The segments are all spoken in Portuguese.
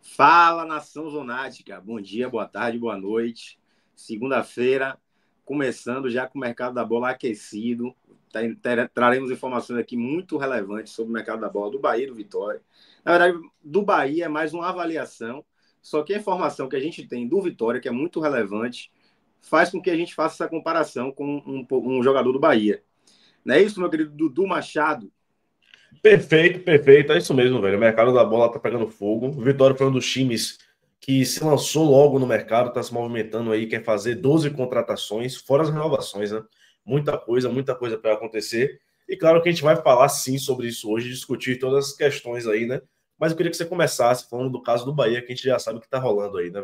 Fala, nação zonática. Bom dia, boa tarde, boa noite. Segunda-feira, começando já com o mercado da bola aquecido. Traremos informações aqui muito relevantes sobre o mercado da bola do Bahia e do Vitória. Na verdade, do Bahia é mais uma avaliação, só que a informação que a gente tem do Vitória, que é muito relevante, faz com que a gente faça essa comparação com um jogador do Bahia. Não é isso, meu querido Dudu Machado? Perfeito, perfeito. É isso mesmo, velho. O mercado da bola tá pegando fogo. O Vitória foi um dos times que se lançou logo no mercado, tá se movimentando aí, quer fazer 12 contratações, fora as renovações, né? Muita coisa para acontecer. E claro que a gente vai falar sim sobre isso hoje, discutir todas as questões aí, né? Mas eu queria que você começasse falando do caso do Bahia, que a gente já sabe o que tá rolando aí, né?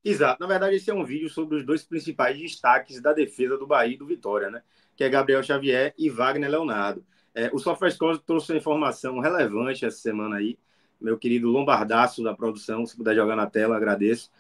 Exato. Na verdade, esse é um vídeo sobre os dois principais destaques da defesa do Bahia e do Vitória, né? Que é Gabriel Xavier e Wagner Leonardo. O SofaScore trouxe uma informação relevante essa semana aí. Meu querido Lombardaço da produção, se puder jogar na tela, agradeço.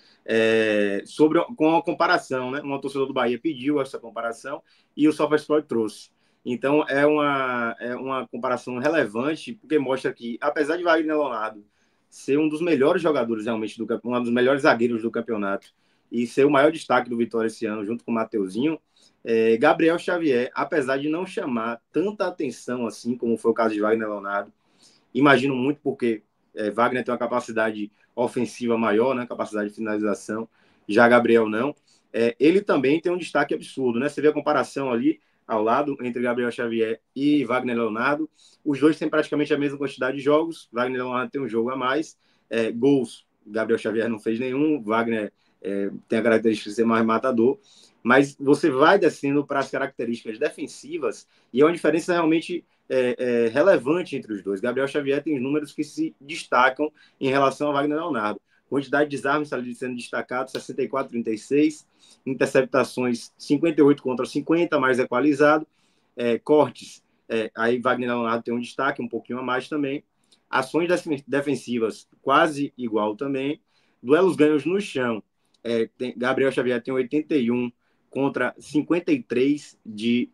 Com a comparação, né? Uma torcedor do Bahia pediu essa comparação e o SofaScore trouxe. Então, é uma comparação relevante, porque mostra que, apesar de Wagner Leonardo ser um dos melhores jogadores realmente um dos melhores zagueiros do campeonato e ser o maior destaque do Vitória esse ano, junto com o Mateuzinho, Gabriel Xavier, apesar de não chamar tanta atenção assim como foi o caso de Wagner Leonardo, imagino muito porque Wagner tem uma capacidade ofensiva maior, né, capacidade de finalização, já Gabriel não. Ele também tem um destaque absurdo, né? Você vê a comparação ali ao lado entre Gabriel Xavier e Wagner Leonardo. Os dois têm praticamente a mesma quantidade de jogos. Wagner Leonardo tem um jogo a mais. Gols, Gabriel Xavier não fez nenhum. Wagner tem a característica de ser mais matador. Mas você vai descendo para as características defensivas e é uma diferença realmente relevante entre os dois. Gabriel Xavier tem números que se destacam em relação a Wagner Leonardo. Quantidade de desarmes sendo destacado, 64-36, interceptações 58 contra 50, mais equalizado, cortes, aí Wagner Leonardo tem um destaque, um pouquinho a mais também, ações defensivas quase igual também, duelos ganhos no chão, Gabriel Xavier tem 81 contra 53 de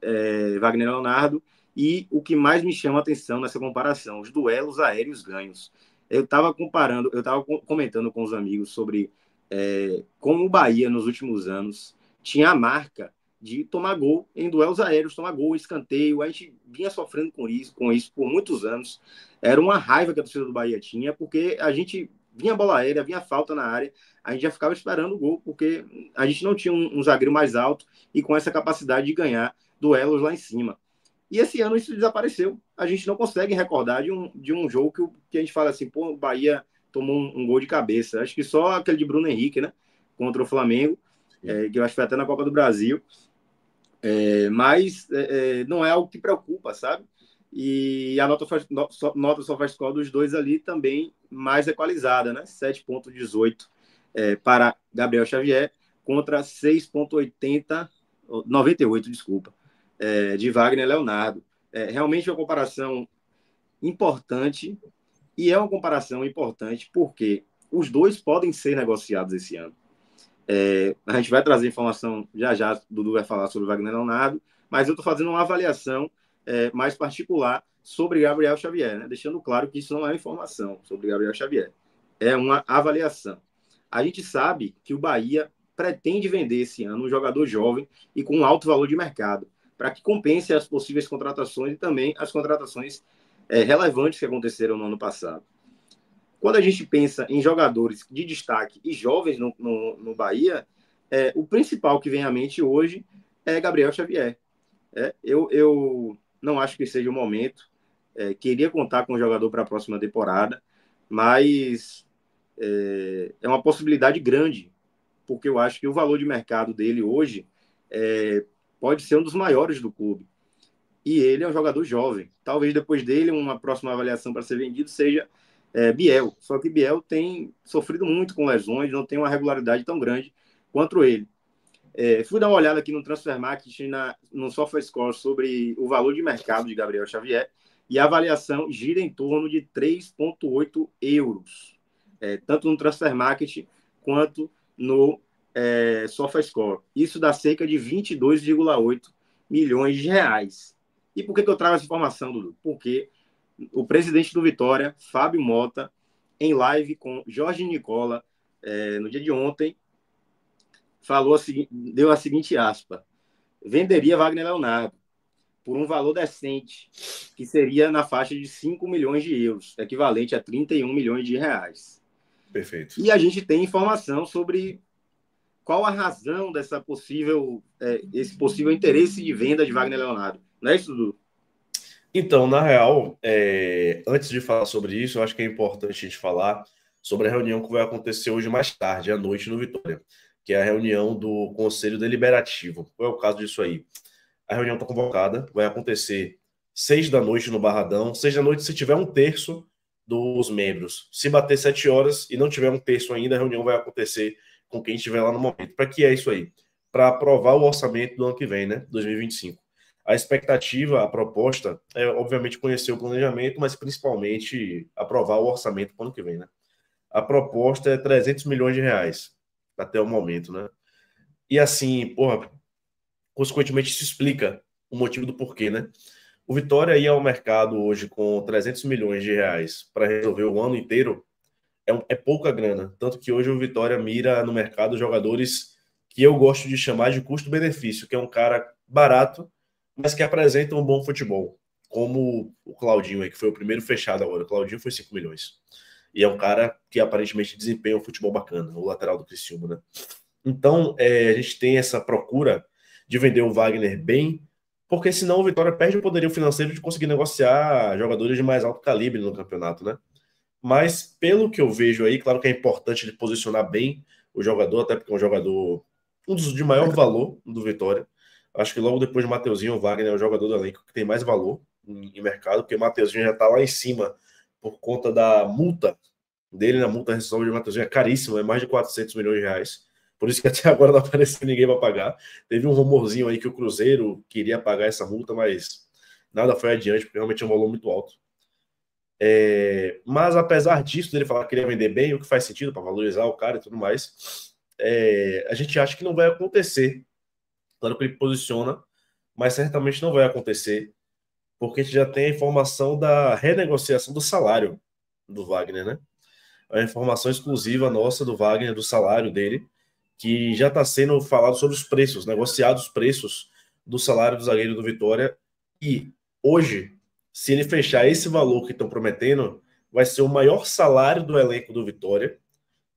Wagner Leonardo, e o que mais me chama a atenção nessa comparação, os duelos aéreos ganhos. Eu estava comentando com os amigos sobre como o Bahia, nos últimos anos, tinha a marca de tomar gol em duelos aéreos, tomar gol, escanteio. A gente vinha sofrendo com isso por muitos anos. Era uma raiva que a torcida do Bahia tinha, porque a gente vinha bola aérea, vinha falta na área, a gente já ficava esperando o gol, porque a gente não tinha um zagueiro mais alto e com essa capacidade de ganhar duelos lá em cima. E esse ano isso desapareceu. A gente não consegue recordar de um jogo que a gente fala assim, pô, o Bahia tomou um gol de cabeça. Acho que só aquele de Bruno Henrique, né? Contra o Flamengo, que eu acho que foi até na Copa do Brasil. Mas não é algo que preocupa, sabe? E a nota SofaScore dos dois ali também mais equalizada, né? 7,18 para Gabriel Xavier contra 6,80, 98, desculpa, de Wagner Leonardo. Realmente é uma comparação importante, e é uma comparação importante porque os dois podem ser negociados esse ano. A gente vai trazer informação já, Dudu vai falar sobre Wagner Leonardo, mas eu estou fazendo uma avaliação mais particular sobre Gabriel Xavier, né? Deixando claro que isso não é informação sobre Gabriel Xavier, é uma avaliação. A gente sabe que o Bahia pretende vender esse ano um jogador jovem e com um alto valor de mercado, para que compense as possíveis contratações e também as contratações relevantes que aconteceram no ano passado. Quando a gente pensa em jogadores de destaque e jovens no Bahia, o principal que vem à mente hoje é Gabriel Xavier. Eu não acho que seja o momento. Queria contar com o jogador para a próxima temporada, mas é uma possibilidade grande, porque eu acho que o valor de mercado dele hoje pode ser um dos maiores do clube. E ele é um jogador jovem. Talvez depois dele, uma próxima avaliação para ser vendido seja Biel. Só que Biel tem sofrido muito com lesões, não tem uma regularidade tão grande quanto ele. Fui dar uma olhada aqui no Transfermarkt, no SofaScore, sobre o valor de mercado de Gabriel Xavier, e a avaliação gira em torno de 3,8 euros, tanto no Transfermarkt quanto no SofaScore. Isso dá cerca de 22,8 milhões de reais. E por que eu trago essa informação, Dudu? Porque o presidente do Vitória, Fábio Mota, em live com Jorge Nicola, no dia de ontem, deu a seguinte aspa: venderia Wagner Leonardo por um valor decente, que seria na faixa de 5 milhões de euros, equivalente a 31 milhões de reais. Perfeito. E a gente tem informação sobre qual a razão dessa esse possível interesse de venda de Wagner Leonardo. Não é isso, Dudu? Então, na real, antes de falar sobre isso, eu acho que é importante a gente falar sobre a reunião que vai acontecer hoje mais tarde, à noite, no Vitória, que é a reunião do Conselho Deliberativo. Qual é o caso disso aí? A reunião está convocada, vai acontecer 6 da noite no Barradão. 6 da noite se tiver um terço dos membros. Se bater 7 horas e não tiver um terço ainda, a reunião vai acontecer com quem estiver lá no momento. Para que é isso aí? Para aprovar o orçamento do ano que vem, né? 2025. A expectativa, a proposta é, obviamente, conhecer o planejamento, mas principalmente aprovar o orçamento para o ano que vem, né? A proposta é 300 milhões de reais até o momento, né? E assim, porra, consequentemente isso explica o motivo do porquê, né? O Vitória ia ao mercado hoje com 300 milhões de reais para resolver o ano inteiro é pouca grana. Tanto que hoje o Vitória mira no mercado jogadores que eu gosto de chamar de custo-benefício, que é um cara barato, mas que apresenta um bom futebol. Como o Claudinho aí, que foi o primeiro fechado agora. O Claudinho foi 5 milhões. E é um cara que aparentemente desempenha um futebol bacana, o lateral do Criciúma, né? Então, a gente tem essa procura de vender o Wagner bem, porque senão o Vitória perde o poderio financeiro de conseguir negociar jogadores de mais alto calibre no campeonato, né? Mas, pelo que eu vejo aí, claro que é importante ele posicionar bem o jogador, até porque é um jogador, um dos de maior valor do Vitória. Acho que logo depois de Mateuzinho, o Wagner é o jogador do elenco que tem mais valor em mercado, porque o Mateuzinho já está lá em cima por conta da multa dele, na multa rescisória de Mateuzinho é caríssima, é mais de 400 milhões de reais. Por isso que até agora não apareceu ninguém para pagar. Teve um rumorzinho aí que o Cruzeiro queria pagar essa multa, mas nada foi adiante, porque realmente é um valor muito alto. Mas apesar disso, dele falar que queria vender bem, o que faz sentido para valorizar o cara e tudo mais, a gente acha que não vai acontecer. Claro que ele posiciona, mas certamente não vai acontecer, porque a gente já tem a informação da renegociação do salário do Wagner, né? A informação exclusiva nossa do Wagner, do salário dele, que já está sendo falado sobre os preços, negociados os preços do salário do zagueiro do Vitória. E hoje, se ele fechar esse valor que estão prometendo, vai ser o maior salário do elenco do Vitória,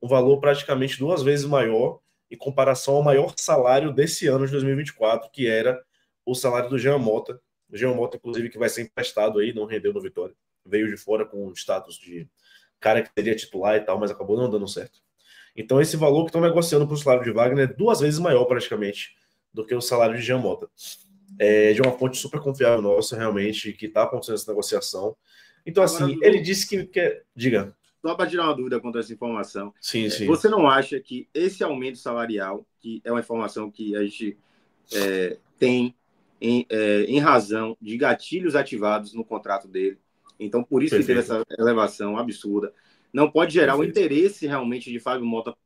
um valor praticamente 2 vezes maior em comparação ao maior salário desse ano de 2024, que era o salário do Jean Mota. O Jean Mota, inclusive, que vai ser emprestado aí, não rendeu no Vitória. Veio de fora com o status de cara que seria titular e tal, mas acabou não dando certo. Então, esse valor que estão negociando para o salário de Wagner é 2 vezes maior, praticamente, do que o salário de Jean Mota. De uma fonte super confiável nossa, realmente, que está acontecendo essa negociação. Então, Agora, assim, Dudu, ele disse que quer. Diga. só para tirar uma dúvida quanto a essa informação, Sim, sim. você não acha que esse aumento salarial, que é uma informação que a gente tem em razão de gatilhos ativados no contrato dele, então por isso que teve Perfeito. essa elevação absurda, não pode gerar o Perfeito. interesse realmente de Fábio Mota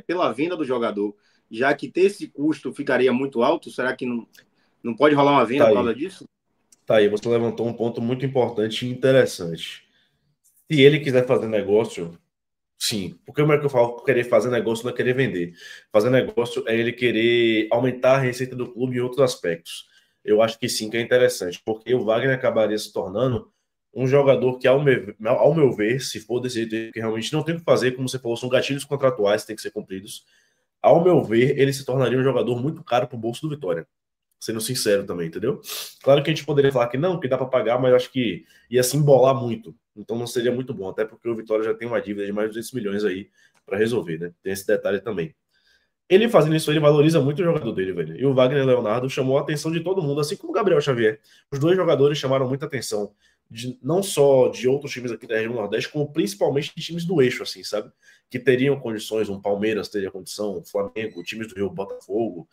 pela venda do jogador, já que ter esse custo ficaria muito alto? Será que não pode rolar uma venda Tá por aí. causa disso? Tá aí, você levantou um ponto muito importante e interessante. Se ele quiser fazer negócio, sim. Porque como é que eu falo? Querer fazer negócio não é querer vender. Fazer negócio é ele querer aumentar a receita do clube em outros aspectos. Eu acho que sim, que é interessante, porque o Wagner acabaria se tornando um jogador que, ao meu ver, se for desse jeito, que realmente não tem o que fazer, como você falou, são gatilhos contratuais que têm que ser cumpridos. Ao meu ver, ele se tornaria um jogador muito caro para o bolso do Vitória. Sendo sincero também, entendeu? Claro que a gente poderia falar que não, que dá para pagar, mas eu acho que ia se embolar muito. Então não seria muito bom, até porque o Vitória já tem uma dívida de mais de 200 milhões aí para resolver, né? Tem esse detalhe também. Ele fazendo isso, ele valoriza muito o jogador dele, velho. E o Wagner Leonardo chamou a atenção de todo mundo, assim como o Gabriel Xavier. Os dois jogadores chamaram muita atenção, não só de outros times aqui da região Nordeste, como principalmente de times do eixo, assim, sabe? Que teriam condições, um Palmeiras teria condição, o Flamengo, times do Rio, Botafogo,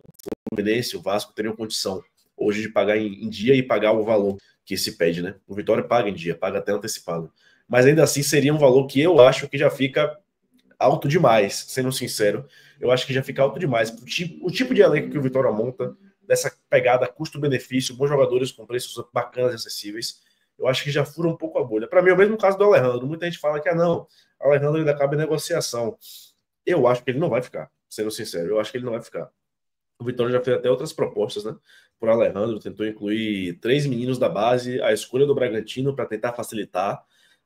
o Fluminense, o Vasco teriam condição hoje de pagar em dia e pagar o valor que se pede, né? O Vitória paga em dia, paga até antecipado. Mas ainda assim seria um valor que eu acho que já fica alto demais, sendo sincero. Eu acho que já fica alto demais. O tipo de elenco que o Vitória monta, dessa pegada custo-benefício, bons jogadores com preços bacanas e acessíveis, eu acho que já fura um pouco a bolha. Para mim, é o mesmo caso do Alejandro. Muita gente fala que, não, o Alejandro ainda cabe em negociação. Eu acho que ele não vai ficar, sendo sincero. Eu acho que ele não vai ficar. O Vitória já fez até outras propostas, né? Por Alejandro, tentou incluir 3 meninos da base, a escolha do Bragantino para tentar facilitar.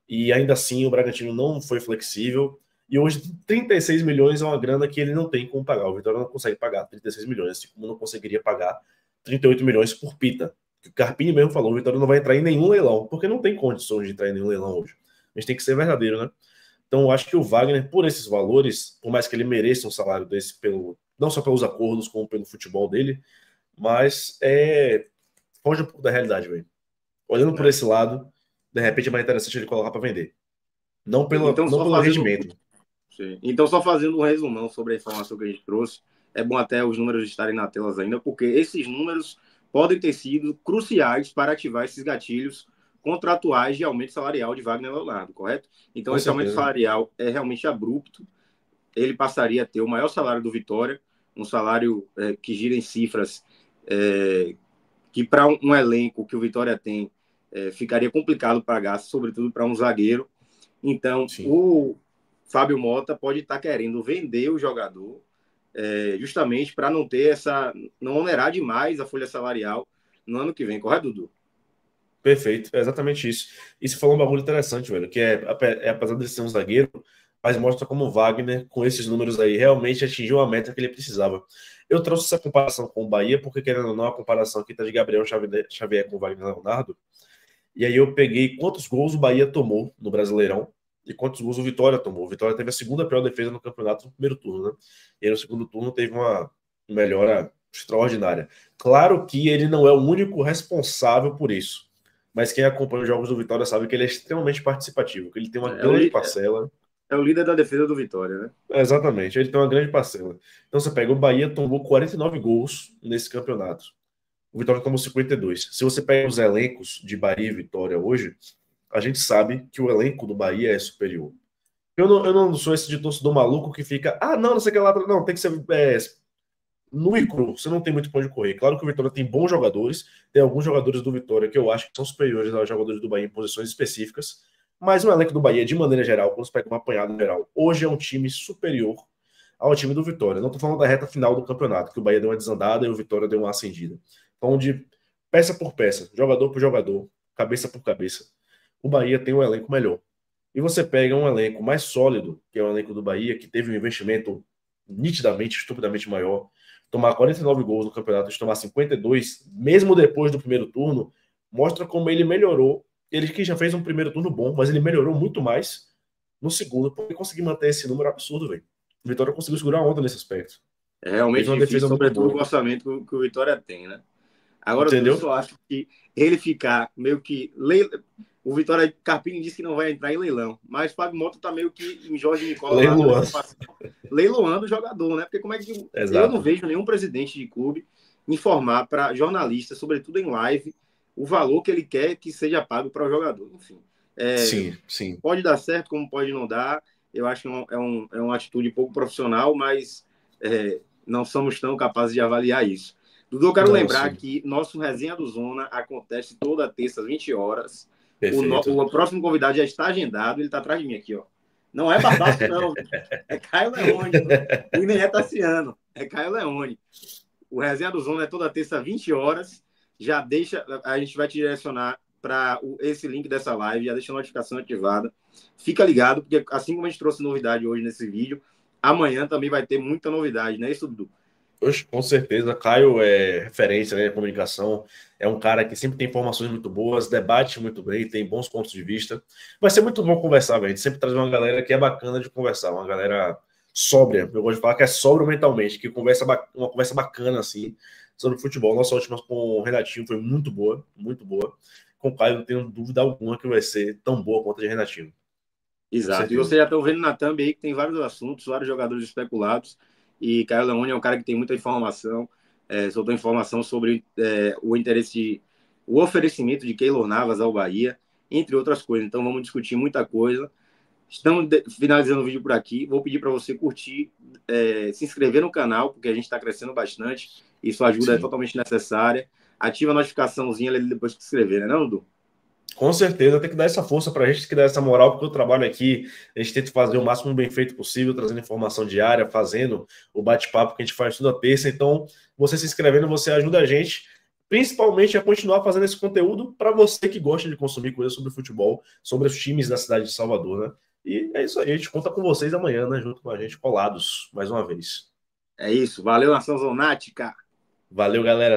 E ainda assim, o Bragantino não foi flexível. E hoje, 36 milhões é uma grana que ele não tem como pagar. O Vitória não consegue pagar 36 milhões, assim como não conseguiria pagar 38 milhões por Pita. O Carpini mesmo falou: o Vitória não vai entrar em nenhum leilão, porque não tem condições de entrar em nenhum leilão hoje. A gente tem que ser verdadeiro, né? Então, eu acho que o Wagner, por esses valores, por mais que ele mereça um salário desse, não só pelos acordos, como pelo futebol dele, mas foge um pouco da realidade, velho. Olhando por É. esse lado, de repente é mais interessante ele colocar para vender. Então, Não só pelo fazendo, rendimento. sim. Então, só fazendo um resumão sobre a informação que a gente trouxe, é bom até os números estarem na tela ainda, porque esses números podem ter sido cruciais para ativar esses gatilhos contratuais de aumento salarial de Wagner Leonardo, correto? Então, Com esse aumento certeza. salarial é realmente abrupto. Ele passaria a ter o maior salário do Vitória, um salário que gira em cifras que para um elenco que o Vitória tem ficaria complicado pagar, sobretudo para um zagueiro. Então, Sim. o Fábio Mota pode estar querendo vender o jogador justamente para não ter não onerar demais a folha salarial no ano que vem, correto, Dudu? Perfeito, é exatamente isso. E você falou um bagulho interessante, velho, que apesar de ser um zagueiro, mas mostra como o Wagner, com esses números aí, realmente atingiu a meta que ele precisava. Eu trouxe essa comparação com o Bahia, porque querendo ou não, a comparação aqui tá de Gabriel Xavier com o Wagner Leonardo, e aí eu peguei quantos gols o Bahia tomou no Brasileirão e quantos gols o Vitória tomou. O Vitória teve a segunda pior defesa no campeonato no primeiro turno, né? E aí no segundo turno teve uma melhora extraordinária. Claro que ele não é o único responsável por isso, mas quem acompanha os jogos do Vitória sabe que ele é extremamente participativo, que ele tem uma É o, grande parcela. é o líder da defesa do Vitória, né? Exatamente, ele tem uma grande parcela. Então você pega o Bahia tomou 49 gols nesse campeonato. O Vitória tomou 52. Se você pega os elencos de Bahia e Vitória hoje, a gente sabe que o elenco do Bahia é superior. Eu não sou esse de torcedor maluco que fica, não sei o que lá. Não, tem que ser nu e cru. Você não tem muito pra onde correr. Claro que o Vitória tem bons jogadores, tem alguns jogadores do Vitória que eu acho que são superiores aos jogadores do Bahia em posições específicas, mas o elenco do Bahia, de maneira geral, quando você pega uma apanhada geral, hoje é um time superior ao time do Vitória. Não estou falando da reta final do campeonato, que o Bahia deu uma desandada e o Vitória deu uma acendida. Então, de peça por peça, jogador por jogador, cabeça por cabeça, o Bahia tem um elenco melhor. E você pega um elenco mais sólido, que é o elenco do Bahia, que teve um investimento nitidamente, estupidamente maior, tomar 49 gols no campeonato, de tomar 52, mesmo depois do primeiro turno, mostra como ele melhorou. Ele que já fez um primeiro turno bom, mas ele melhorou muito mais no segundo, porque conseguiu manter esse número absurdo, velho. O Vitória conseguiu segurar a onda nesse aspecto. É Fez realmente uma difícil, defesa muito sobretudo com o boa. orçamento que o Vitória tem, né? Agora, Dudu, eu Entendeu? só acho que ele ficar meio que. O Vitória Carpini disse que não vai entrar em leilão, mas Fábio Mota tá meio que em Jorge Nicola lá dando Leiloando. informação, leiloando o jogador, né? Porque como é que. Eu não Exato. vejo nenhum presidente de clube informar para jornalistas, sobretudo em live, o valor que ele quer que seja pago para o jogador. Enfim, é, Sim, sim. pode dar certo, como pode não dar. Eu acho que é uma atitude pouco profissional, mas não somos tão capazes de avaliar isso. Dudu, eu quero Não, lembrar sim. que nosso Resenha do Zona acontece toda terça, às 20 horas. Perfeito. O próximo convidado já está agendado, ele está atrás de mim aqui, ó. Não é Barbaço, não. É Caio Leone. E nem é Tassiano. É Caio Leone. O Resenha do Zona é toda terça, às 20 horas. Já deixa, a gente vai te direcionar para esse link dessa live, já deixa a notificação ativada. Fica ligado, porque assim como a gente trouxe novidade hoje nesse vídeo, amanhã também vai ter muita novidade, não é isso, Dudu? Oxe, com certeza, Caio é referência, né, em comunicação, é um cara que sempre tem informações muito boas, debate muito bem, tem bons pontos de vista. Vai ser muito bom conversar, velho. A gente sempre traz uma galera que é bacana de conversar, uma galera sóbria. Eu gosto de falar que é sóbrio mentalmente, que conversa uma conversa bacana assim sobre futebol. Nossa última com o Renatinho foi muito boa, muito boa. Com o Caio não tenho dúvida alguma que vai ser tão boa quanto a de Renatinho, com Exato. E certeza. vocês já estão vendo na thumb aí que tem vários assuntos, vários jogadores especulados. E Caio Leone é um cara que tem muita informação, soltou informação sobre o interesse, o oferecimento de Keylor Navas ao Bahia, entre outras coisas. Então vamos discutir muita coisa. Estamos finalizando o vídeo por aqui. Vou pedir para você curtir, se inscrever no canal, porque a gente está crescendo bastante. E sua ajuda é Sim. totalmente necessária. Ativa a notificaçãozinha ali depois de se inscrever, né, não, Dudu? Com certeza, tem que dar essa força para a gente, tem que dar essa moral, porque o trabalho aqui, a gente tenta fazer o máximo bem feito possível, trazendo informação diária, fazendo o bate-papo que a gente faz toda terça. Então, você se inscrevendo, você ajuda a gente, principalmente a continuar fazendo esse conteúdo para você que gosta de consumir coisas sobre futebol, sobre os times da cidade de Salvador, né? E é isso aí, a gente conta com vocês amanhã, né? Junto com a gente, colados, mais uma vez. É isso. Valeu, Nação Zonática. Valeu, galera.